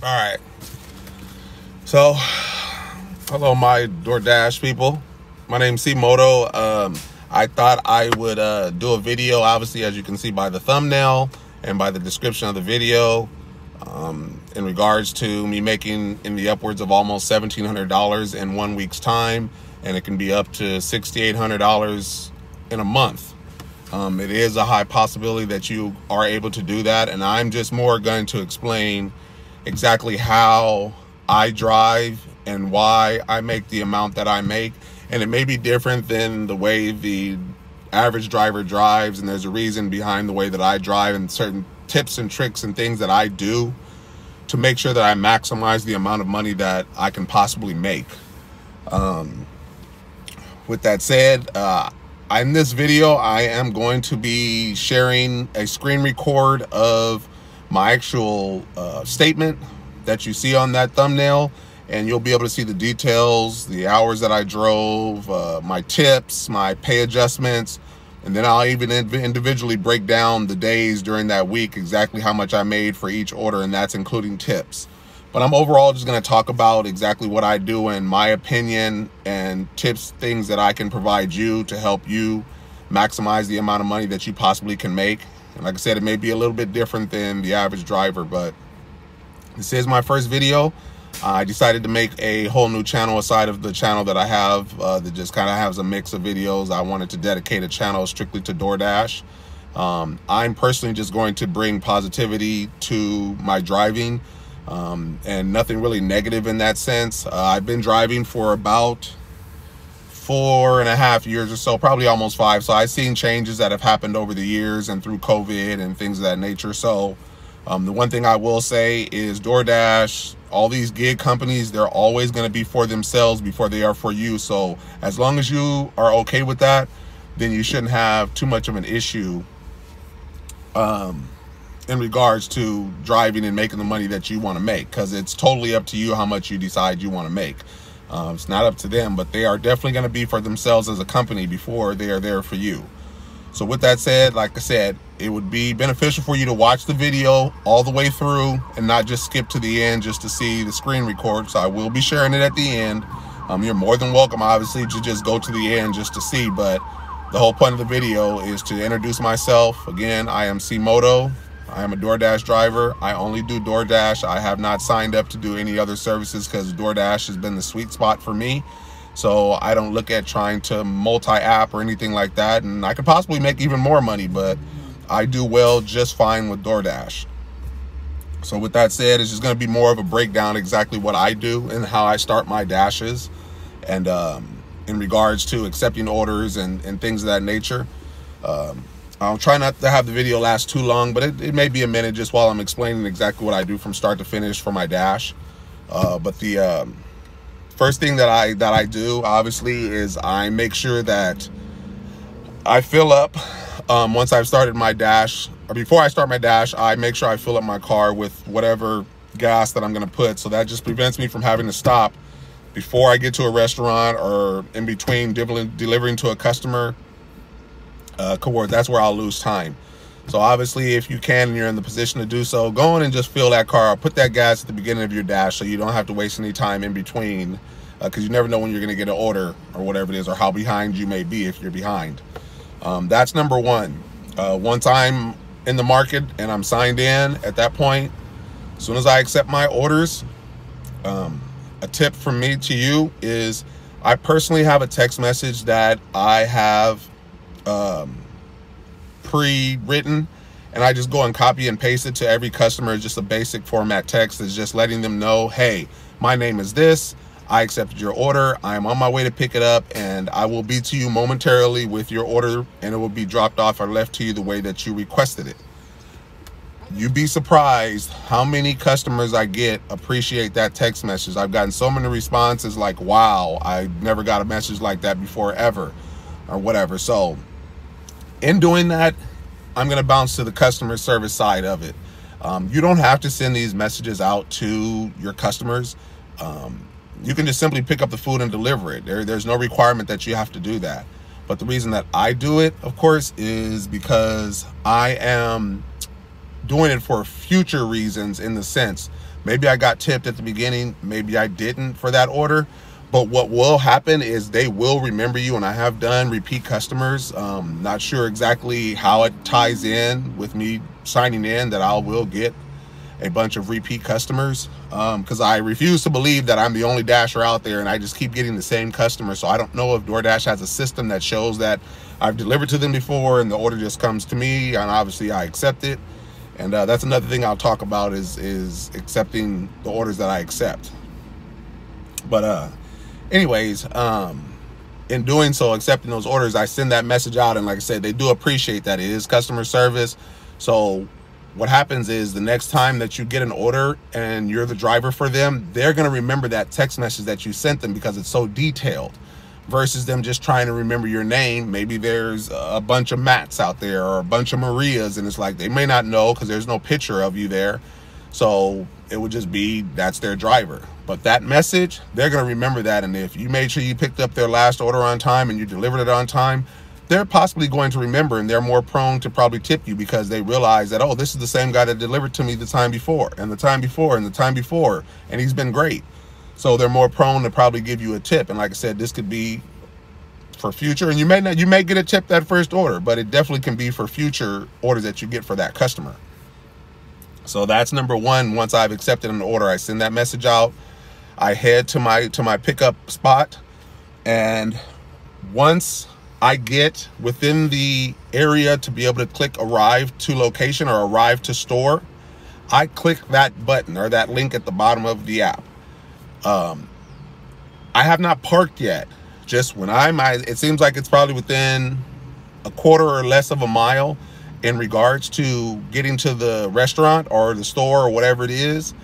All right. So, hello, my Doordash people. My name's C Moto. I thought I would do a video, obviously, as you can see by the thumbnail and by the description of the video, in regards to me making in the upwards of almost $1,700 in 1 week's time, and it can be up to $6,800 in a month. It is a high possibility that you are able to do that, and I'm just more going to explain exactly how I drive and why I make the amount that I make. And it may be different than the way the average driver drives, and there's a reason behind the way that I drive and certain tips and tricks and things that I do to make sure that I maximize the amount of money that I can possibly make. With that said, in this video, I am going to be sharing a screen record of my actual statement that you see on that thumbnail, and you'll be able to see the details, the hours that I drove, my tips, my pay adjustments, and then I'll even individually break down the days during that week, exactly how much I made for each order, and that's including tips. But I'm overall just going to talk about exactly what I do in my opinion, and tips, things that I can provide you to help you maximize the amount of money that you possibly can make. And like I said, it may be a little bit different than the average driver, but this is my first video. I decided to make a whole new channel aside of the channel that I have that just kind of has a mix of videos. I wanted to dedicate a channel strictly to Doordash. I'm personally just going to bring positivity to my driving, and nothing really negative in that sense. I've been driving for about 4.5 years or so, probably almost 5. So I've seen changes that have happened over the years and through COVID and things of that nature. So the one thing I will say is DoorDash, all these gig companies, they're always going to be for themselves before they are for you. So as long as you are okay with that, then you shouldn't have too much of an issue in regards to driving and making the money that you want to make, because it's totally up to you how much you decide you want to make. It's not up to them, but they are definitely going to be for themselves as a company before they are there for you. So with that said, like I said, it would be beneficial for you to watch the video all the way through and not just skip to the end just to see the screen record. So I will be sharing it at the end. You're more than welcome, obviously, to just go to the end just to see, but the whole point of the video is to introduce myself. Again, I am C Moto. I am a DoorDash driver. I only do DoorDash. I have not signed up to do any other services because DoorDash has been the sweet spot for me. So I don't look at trying to multi-app or anything like that. And I could possibly make even more money, but I do well just fine with DoorDash. So with that said, it's just going to be more of a breakdown exactly what I do and how I start my dashes, and in regards to accepting orders and things of that nature. I'll try not to have the video last too long, but it may be a minute just while I'm explaining exactly what I do from start to finish for my dash. But the first thing that I do, obviously, is I make sure that I fill up, once I've started my dash, or before I start my dash, I make sure I fill up my car with whatever gas that I'm going to put. So that just prevents me from having to stop before I get to a restaurant or in between delivering to a customer. That's where I'll lose time. So obviously, if you can and you're in the position to do so, go in and just fill that car, put that gas at the beginning of your dash so you don't have to waste any time in between, because you never know when you're going to get an order or whatever it is, or how behind you may be if you're behind. That's number one. Once I'm in the market and I'm signed in, at that point, as soon as I accept my orders, a tip from me to you is I personally have a text message that I have pre-written, and I just go and copy and paste it to every customer. Just a basic format text is just letting them know, hey, my name is this, I accepted your order, I am on my way to pick it up, and I will be to you momentarily with your order, and it will be dropped off or left to you the way that you requested it. You'd be surprised how many customers I get appreciate that text message. I've gotten so many responses like, wow, I never got a message like that before ever, or whatever. So in doing that, I'm going to bounce to the customer service side of it. You don't have to send these messages out to your customers. You can just simply pick up the food and deliver it. There's no requirement that you have to do that. But the reason that I do it, of course, is because I am doing it for future reasons, in the sense, maybe I got tipped at the beginning, maybe I didn't for that order. But what will happen is they will remember you, and I have done repeat customers. Not sure exactly how it ties in with me signing in that I will get a bunch of repeat customers, because I refuse to believe that I'm the only Dasher out there and I just keep getting the same customers. So I don't know if DoorDash has a system that shows that I've delivered to them before and the order just comes to me, and obviously I accept it. And that's another thing I'll talk about is accepting the orders that I accept. But anyways, in doing so, accepting those orders, I send that message out, and like I said, they do appreciate that. It is customer service. So what happens is the next time that you get an order and you're the driver for them, they're going to remember that text message that you sent them because it's so detailed, versus them just trying to remember your name. Maybe there's a bunch of Matts out there or a bunch of Marias, and it's like they may not know because there's no picture of you there. So it would just be that's their driver. But that message, they're going to remember that. And if you made sure you picked up their last order on time and you delivered it on time, they're possibly going to remember, and they're more prone to probably tip you because they realize that, oh, this is the same guy that delivered to me the time before and the time before and the time before, and he's been great. So they're more prone to probably give you a tip. And like I said, this could be for future, and you may get a tip that first order, but it definitely can be for future orders that you get for that customer. So that's number one. Once I've accepted an order, I send that message out. I head to my pickup spot, and once I get within the area to be able to click arrive to location or arrive to store, I click that button or that link at the bottom of the app. I have not parked yet. Just when it seems like it's probably within a quarter or less of a mile in regards to getting to the restaurant or the store or whatever it is.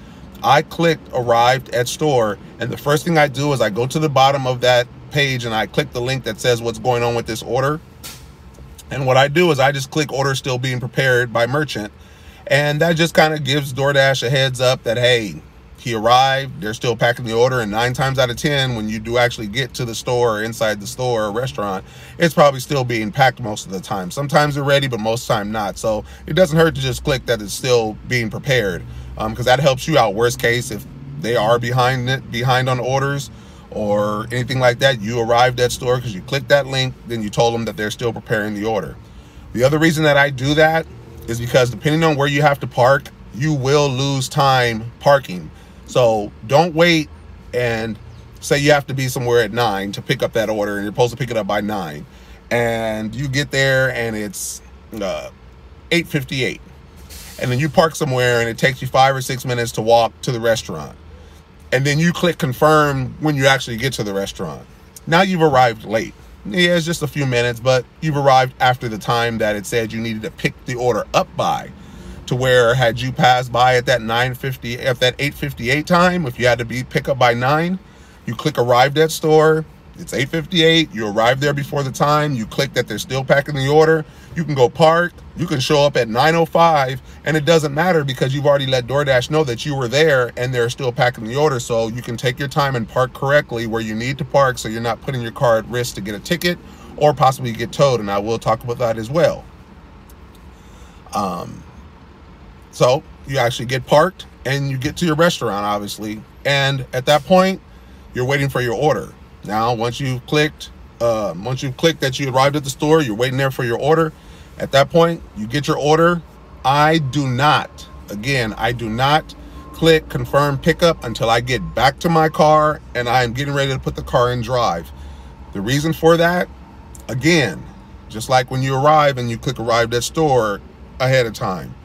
I clicked arrived at store, and the first thing I do is I go to the bottom of that page and I click the link that says what's going on with this order. And what I do is I just click order still being prepared by merchant, and that just kind of gives DoorDash a heads up that, hey, he arrived, they're still packing the order. And 9 times out of 10, when you do actually get to the store or inside the store or restaurant, it's probably still being packed most of the time. Sometimes they're ready, but most of the time not. So it doesn't hurt to just click that it's still being prepared, because that helps you out. Worst case, if they are behind on orders or anything like that, you arrived at store because you clicked that link, then you told them that they're still preparing the order. The other reason that I do that is because depending on where you have to park, you will lose time parking. So don't wait and say you have to be somewhere at 9 to pick up that order, and you're supposed to pick it up by 9, and you get there and it's 8:58, and then you park somewhere and it takes you 5 or 6 minutes to walk to the restaurant, and then you click confirm when you actually get to the restaurant. Now you've arrived late. Yeah, it's just a few minutes, but you've arrived after the time that it said you needed to pick the order up by. To where had you passed by at that 9:50, at that 8:58 time, if you had to be pick up by 9, you click arrived at store, it's 8:58, you arrived there before the time, you click that they're still packing the order, you can go park, you can show up at 9:05, and it doesn't matter because you've already let DoorDash know that you were there and they're still packing the order. So you can take your time and park correctly where you need to park, so you're not putting your car at risk to get a ticket or possibly get towed, and I will talk about that as well. So you actually get parked and you get to your restaurant, obviously. And at that point, you're waiting for your order. Now, once you've clicked that you arrived at the store, you're waiting there for your order. At that point, you get your order. I do not click confirm pickup until I get back to my car and I'm getting ready to put the car in drive. The reason for that, again, just like when you arrive and you click arrived at store ahead of time.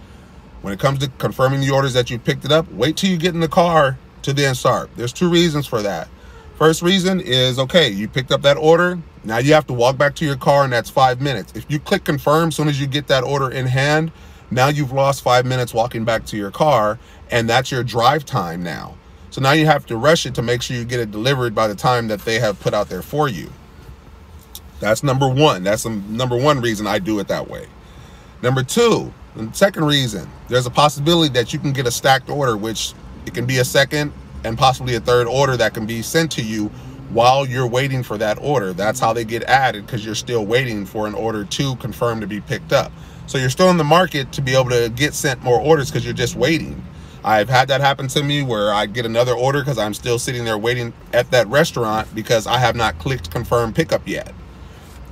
When it comes to confirming the orders that you picked it up, wait till you get in the car to then start. There's 2 reasons for that. First reason is, okay, you picked up that order. Now you have to walk back to your car, and that's 5 minutes. If you click confirm as soon as you get that order in hand, now you've lost 5 minutes walking back to your car, and that's your drive time now. So now you have to rush it to make sure you get it delivered by the time that they have put out there for you. That's number one. That's the number one reason I do it that way. Number 2, the second reason, there's a possibility that you can get a stacked order, which it can be a second and possibly a third order that can be sent to you while you're waiting for that order. That's how they get added, because you're still waiting for an order to confirm to be picked up. So you're still in the market to be able to get sent more orders because you're just waiting. I've had that happen to me where I get another order because I'm still sitting there waiting at that restaurant because I have not clicked confirm pickup yet.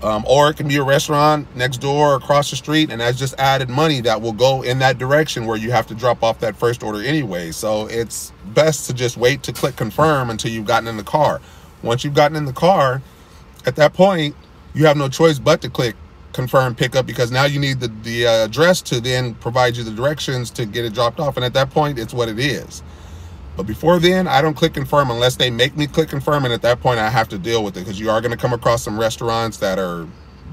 Or it can be a restaurant next door or across the street, and that's just added money that will go in that direction where you have to drop off that first order anyway. So it's best to just wait to click confirm until you've gotten in the car. Once you've gotten in the car, at that point, you have no choice but to click confirm pickup, because now you need the address to then provide you the directions to get it dropped off. And at that point, it's what it is. But before then, I don't click confirm unless they make me click confirm, and at that point I have to deal with it, because you are going to come across some restaurants that are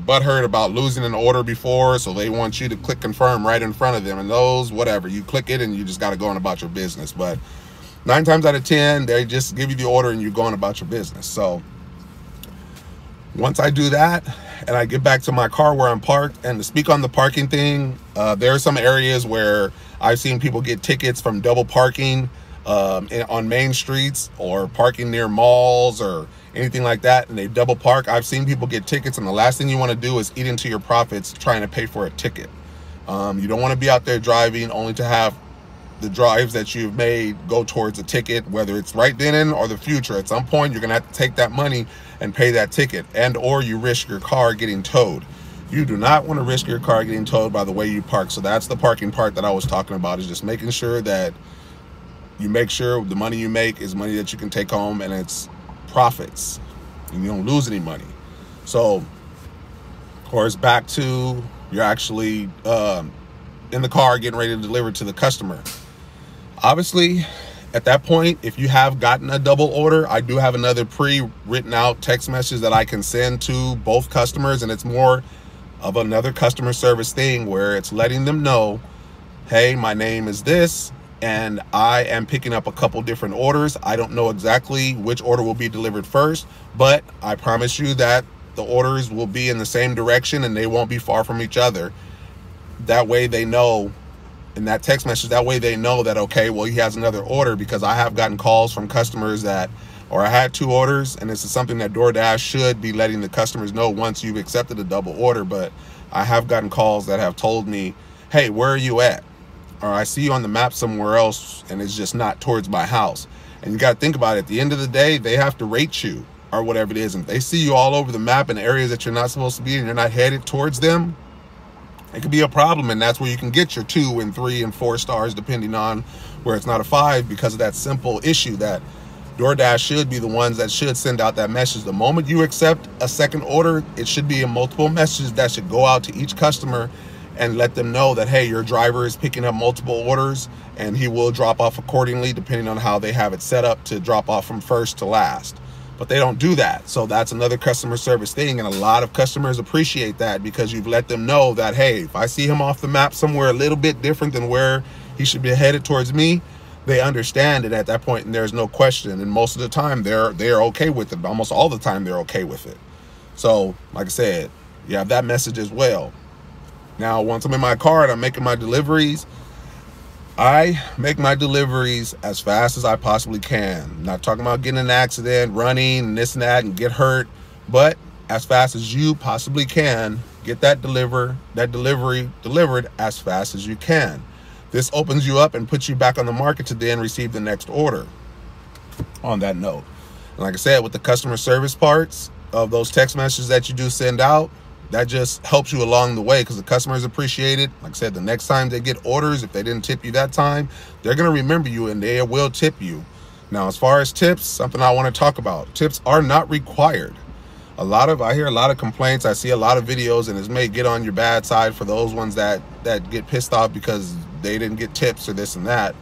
butthurt about losing an order before, so they want you to click confirm right in front of them, and those, whatever, you click it and you just got to go on about your business. But 9 times out of 10, they just give you the order and you're going about your business. So once I do that and I get back to my car where I'm parked, and to speak on the parking thing, there are some areas where I've seen people get tickets from double parking on main streets, or parking near malls or anything like that, and they double park. I've seen people get tickets, and the last thing you want to do is eat into your profits trying to pay for a ticket. You don't want to be out there driving only to have the drives that you've made go towards a ticket, whether it's right then or the future. At some point, you're gonna have to take that money and pay that ticket, and or you risk your car getting towed. You do not want to risk your car getting towed by the way you park. So that's the parking part that I was talking about, is just making sure that you make sure the money you make is money that you can take home, and it's profits, and you don't lose any money. So, of course, back to you're actually in the car getting ready to deliver to the customer. Obviously, at that point, if you have gotten a double order, I do have another pre-written out text message that I can send to both customers, and it's more of another customer service thing where it's letting them know, hey, my name is this, and I am picking up a couple different orders. I don't know exactly which order will be delivered first, but I promise you that the orders will be in the same direction and they won't be far from each other. That way they know, in that text message, that way they know that, okay, well, he has another order, because I have gotten calls from customers that, or I had 2 orders, and this is something that DoorDash should be letting the customers know once you've accepted a double order. But I have gotten calls that have told me, hey, where are you at? Or I see you on the map somewhere else and it's just not towards my house. And you got to think about it. At the end of the day, they have to rate you or whatever it is. And if they see you all over the map in areas that you're not supposed to be and you're not headed towards them, it could be a problem. And that's where you can get your 2 and 3 and 4 stars, depending on where it's not a 5, because of that simple issue that DoorDash should be the ones that should send out that message. The moment you accept a second order, it should be a multiple messages that should go out to each customer and let them know that, hey, your driver is picking up multiple orders and he will drop off accordingly, depending on how they have it set up to drop off from first to last. But they don't do that. So that's another customer service thing, and a lot of customers appreciate that, because you've let them know that, hey, if I see him off the map somewhere a little bit different than where he should be headed towards me, they understand it at that point, and there's no question. And most of the time they're okay with it. Almost all the time they're okay with it. So like I said, you have that message as well. Now, once I'm in my car and I'm making my deliveries, I make my deliveries as fast as I possibly can. I'm not talking about getting in an accident, running, and this and that, and get hurt, but as fast as you possibly can, get that delivery delivered as fast as you can. This opens you up and puts you back on the market to then receive the next order. On that note, and like I said, with the customer service parts of those text messages that you do send out, that just helps you along the way, because the customers appreciate it. Like I said, the next time they get orders, if they didn't tip you that time, they're going to remember you and they will tip you. Now, as far as tips, something I want to talk about. Tips are not required. I hear a lot of complaints. I see a lot of videos, and it may get on your bad side for those ones that get pissed off because they didn't get tips or this and that.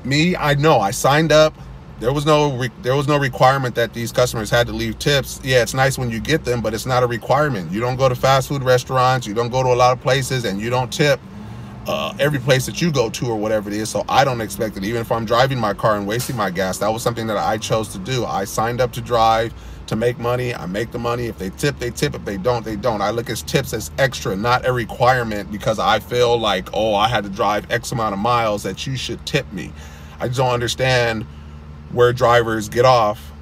Me, I know I signed up. There was no requirement that these customers had to leave tips. Yeah, it's nice when you get them, but it's not a requirement. You don't go to fast food restaurants, you don't go to a lot of places, and you don't tip every place that you go to or whatever it is. So I don't expect it. Even if I'm driving my car and wasting my gas, that was something that I chose to do. I signed up to drive, to make money. I make the money. If they tip, they tip. If they don't, they don't. I look at tips as extra, not a requirement, because I feel like, oh, I had to drive X amount of miles that you should tip me. I just don't understand where drivers get off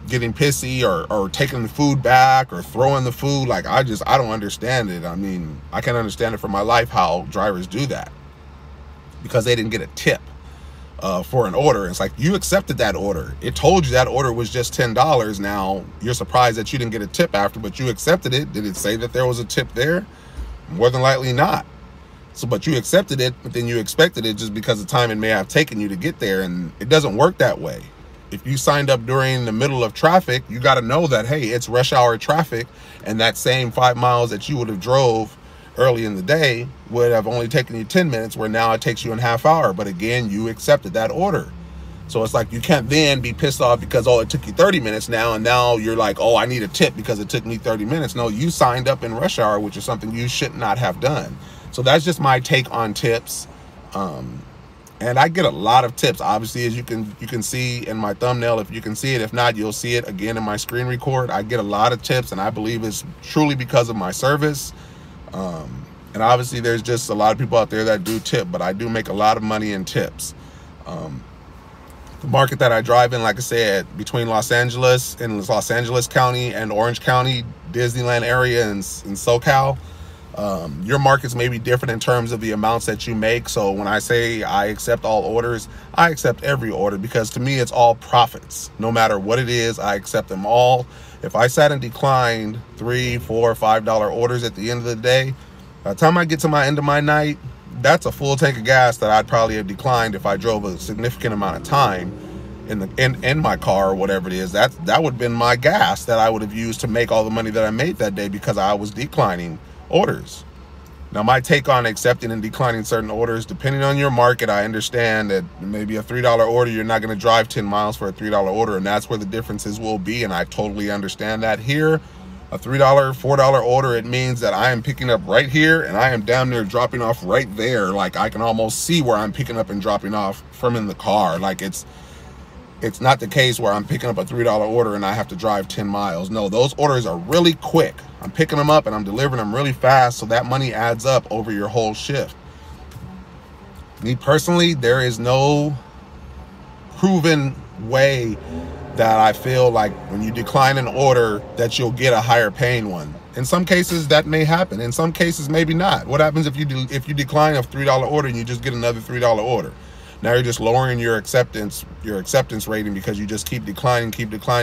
getting pissy or taking the food back or throwing the food. Like, I don't understand it. I mean, I can't understand it for my life how drivers do that, because they didn't get a tip for an order. It's like, you accepted that order. It told you that order was just $10. Now you're surprised that you didn't get a tip after, but you accepted it. Did it say that there was a tip there? More than likely not. So, but you accepted it, but then you expected it just because of time it may have taken you to get there, and it doesn't work that way. If you signed up during the middle of traffic, you got to know that, hey, it's rush hour traffic, and that same 5 miles that you would have drove early in the day would have only taken you 10 minutes, where now it takes you a half hour. But again, you accepted that order. So it's like, you can't then be pissed off because, oh, it took you 30 minutes now, and now you're like, oh, I need a tip because it took me 30 minutes. No, you signed up in rush hour, which is something you should not have done. So that's just my take on tips. And I get a lot of tips, obviously, as you can see in my thumbnail. If you can see it, if not, you'll see it again in my screen record. I get a lot of tips, and I believe it's truly because of my service. And obviously there's just a lot of people out there that do tip, but I do make a lot of money in tips. The market that I drive in, like I said, between Los Angeles County and Orange County, Disneyland area, and SoCal, your markets may be different in terms of the amounts that you make. So when I say I accept all orders, I accept every order, because to me it's all profits. No matter what it is, I accept them all. If I sat and declined $3, $4, $5 orders at the end of the day, by the time I get to my end of my night, that's a full tank of gas that I'd probably have declined if I drove a significant amount of time in my car or whatever it is. That would have been my gas that I would have used to make all the money that I made that day, because I was declining orders. Now, my take on accepting and declining certain orders, depending on your market, I understand that maybe a $3 order, you're not going to drive 10 miles for a $3 order, and that's where the differences will be, and I totally understand that. Here, a $3, $4 order, it means that I am picking up right here, and I am down there dropping off right there. Like, I can almost see where I'm picking up and dropping off from in the car. Like, it's not the case where I'm picking up a $3 order and I have to drive 10 miles. No, those orders are really quick. I'm picking them up and I'm delivering them really fast, so that money adds up over your whole shift. Me personally, there is no proven way that I feel like when you decline an order that you'll get a higher paying one. In some cases that may happen. In some cases maybe not. What happens if you decline a $3 order and you just get another $3 order? Now you're just lowering your acceptance rating, because you just keep declining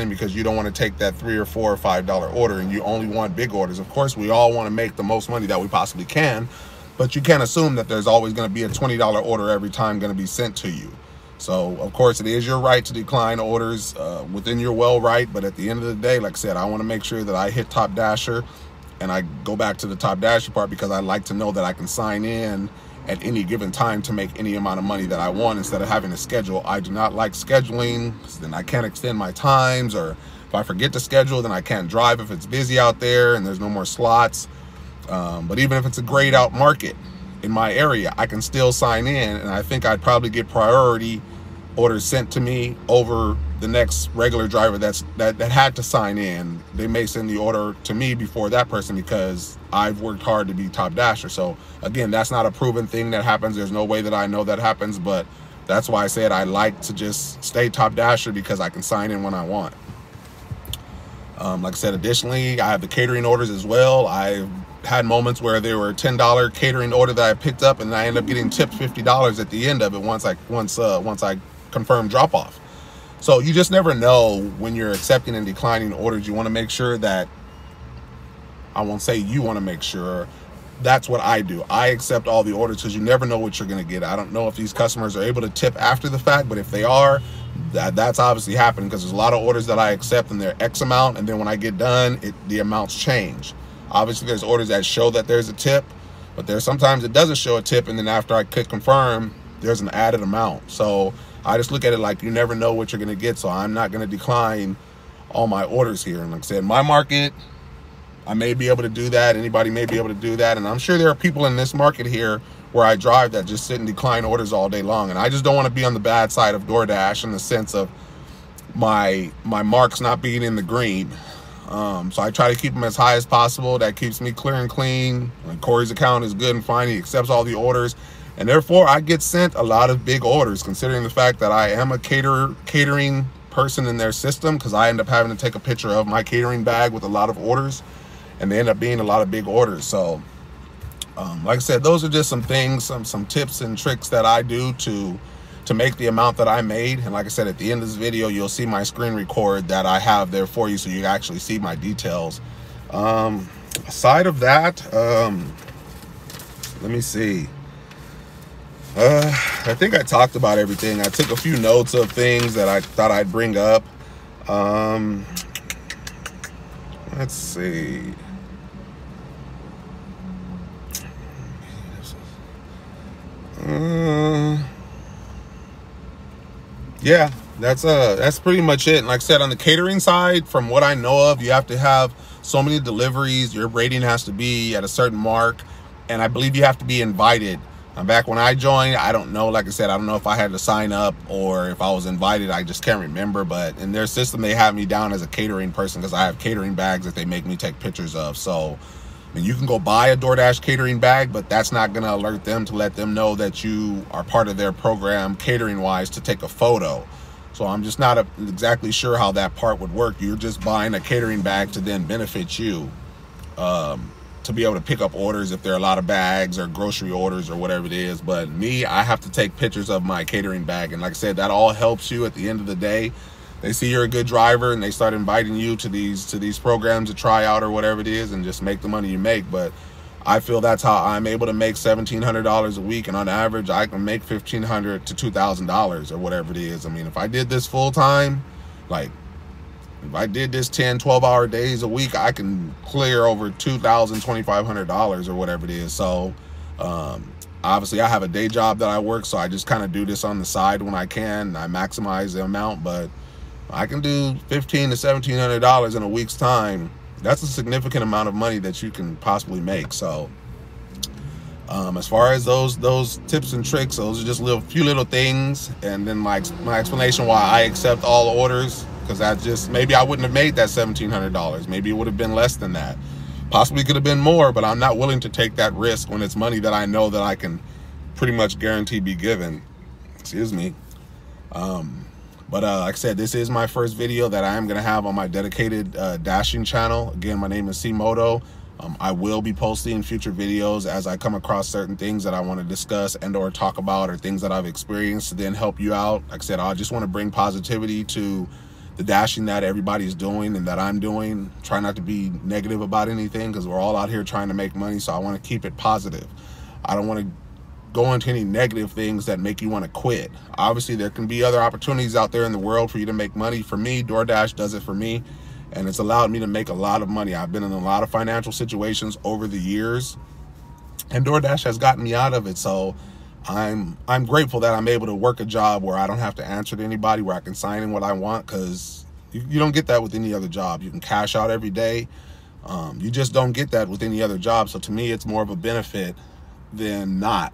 because you don't want to take that $3 or $4 or $5 order, and you only want big orders. Of course, we all want to make the most money that we possibly can, but you can't assume that there's always going to be a $20 order every time going to be sent to you. So of course it is your right to decline orders within your well right, but at the end of the day, like I said, I want to make sure that I hit Top Dasher, and I go back to the Top Dasher part because I like to know that I can sign in at any given time to make any amount of money that I want, instead of having a schedule. I do not like scheduling, then I can't extend my times, or if I forget to schedule, then I can't drive if it's busy out there and there's no more slots. But even if it's a grayed out market in my area, I can still sign in, and I think I'd probably get priority orders sent to me over the next regular driver that had to sign in. They may send the order to me before that person because I've worked hard to be Top Dasher. So again, that's not a proven thing that happens. There's no way that I know that happens, but that's why I said I like to just stay Top Dasher, because I can sign in when I want. Like I said, additionally, I have the catering orders as well. I've had moments where there were a $10 catering order that I picked up, and I ended up getting tipped $50 at the end of it once I confirmed drop off. So you just never know when you're accepting and declining orders. You want to make sure that, I won't say you want to make sure, that's what I do. I accept all the orders because you never know what you're going to get. I don't know if these customers are able to tip after the fact, but if they are, that's obviously happening, because there's a lot of orders that I accept and they're X amount, and then when I get done, the amounts change. Obviously there's orders that show that there's a tip, but there's sometimes it doesn't show a tip, and then after I click confirm, there's an added amount. So I just look at it like you never know what you're going to get, so I'm not going to decline all my orders here. And like I said, my market, I may be able to do that. Anybody may be able to do that. And I'm sure there are people in this market here where I drive that just sit and decline orders all day long. And I just don't want to be on the bad side of DoorDash in the sense of my marks not being in the green. So I try to keep them as high as possible. That keeps me clear and clean. When Corey's account is good and fine, he accepts all the orders. And therefore, I get sent a lot of big orders, considering the fact that I am a catering person in their system, because I end up having to take a picture of my catering bag with a lot of orders, and they end up being a lot of big orders. So like I said, those are just some things, some tips and tricks that I do to make the amount that I made. And like I said, at the end of this video, you'll see my screen record that I have there for you, so you actually see my details. Aside of that, let me see. I think I talked about everything. I took a few notes of things that I thought I'd bring up. Let's see. Yeah, that's pretty much it. And like I said, on the catering side, from what I know of, you have to have so many deliveries. Your rating has to be at a certain mark, and I believe you have to be invited. Back when I joined, I don't know, like I said, I don't know if I had to sign up or if I was invited. I just can't remember, but in their system, they have me down as a catering person because I have catering bags that they make me take pictures of. So, I mean, you can go buy a DoorDash catering bag, but that's not going to alert them to let them know that you are part of their program catering-wise to take a photo. So I'm just not exactly sure how that part would work. You're just buying a catering bag to then benefit you, to be able to pick up orders if there are a lot of bags or grocery orders or whatever it is. But me, I have to take pictures of my catering bag. And like I said, that all helps you at the end of the day. They see you're a good driver and they start inviting you to these programs to try out or whatever it is, and just make the money you make. But I feel that's how I'm able to make $1,700 a week, and on average I can make $1,500 to $2,000 or whatever it is. I mean, if I did this full time, like if I did this 10-12 hour days a week, I can clear over $2,000, $2,500 or whatever it is. So obviously I have a day job that I work, so I just kind of do this on the side when I can. I maximize the amount, but I can do $1,500 to $1,700 in a week's time. That's a significant amount of money that you can possibly make. So as far as those tips and tricks, those are just few little things. And then my explanation why I accept all orders, because that just, maybe I wouldn't have made that $1,700. Maybe it would have been less than that. Possibly could have been more, but I'm not willing to take that risk when it's money that I know that I can pretty much guarantee be given. Excuse me. But like I said, this is my first video that I am going to have on my dedicated dashing channel. Again, my name is C-Moto. I will be posting future videos as I come across certain things that I want to discuss and or talk about, or things that I've experienced to then help you out. Like I said, I just want to bring positivity to the dashing that everybody's doing and that I'm doing. Try not to be negative about anything, because we're all out here trying to make money. So I want to keep it positive. I don't want to go into any negative things that make you want to quit. Obviously, there can be other opportunities out there in the world for you to make money. For me, DoorDash does it for me, and it's allowed me to make a lot of money. I've been in a lot of financial situations over the years, and DoorDash has gotten me out of it. So I'm grateful that I'm able to work a job where I don't have to answer to anybody, where I can sign in what I want, because you don't get that with any other job. You can cash out every day. You just don't get that with any other job. So to me, it's more of a benefit than not.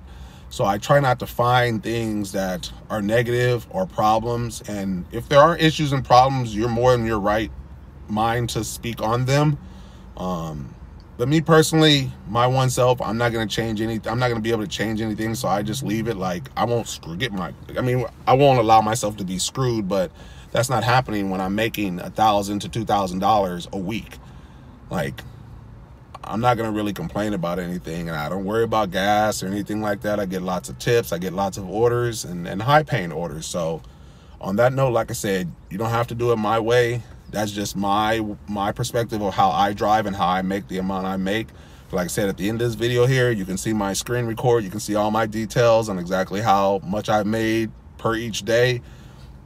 So I try not to find things that are negative or problems. And if there are issues and problems, you're more in your right mind to speak on them. But me personally, my one self, I'm not going to change anything. I'm not going to be able to change anything. So I just leave it. Like, I won't I won't allow myself to be screwed, but that's not happening when I'm making $1,000 to $2,000 a week. Like, I'm not going to really complain about anything, and I don't worry about gas or anything like that. I get lots of tips. I get lots of orders, and high-paying orders. So on that note, like I said, you don't have to do it my way. That's just my perspective of how I drive and how I make the amount I make. But like I said, at the end of this video here, you can see my screen record. You can see all my details on exactly how much I've made per each day.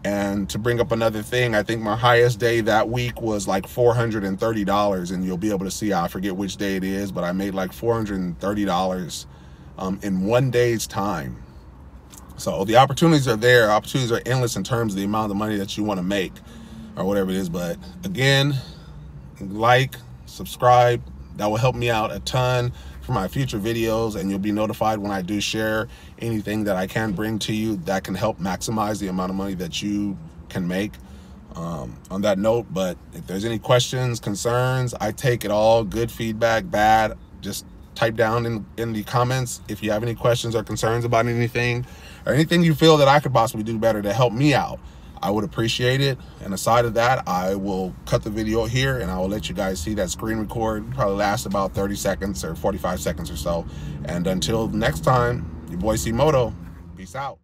And to bring up another thing, I think my highest day that week was like $430, and you'll be able to see, I forget which day it is, but I made like $430 in one day's time. So the opportunities are there. Opportunities are endless in terms of the amount of money that you want to make or whatever it is. But again, like, subscribe. That will help me out a ton for my future videos, and you'll be notified when I do share anything that I can bring to you that can help maximize the amount of money that you can make. On that note, but if there's any questions, concerns, I take it all. Good feedback, bad, just type down in the comments if you have any questions or concerns about anything, or anything you feel that I could possibly do better to help me out. I would appreciate it. And aside of that, I will cut the video here and I will let you guys see that screen record. Probably lasts about 30 seconds or 45 seconds or so. And until next time, your boy C Moto, peace out.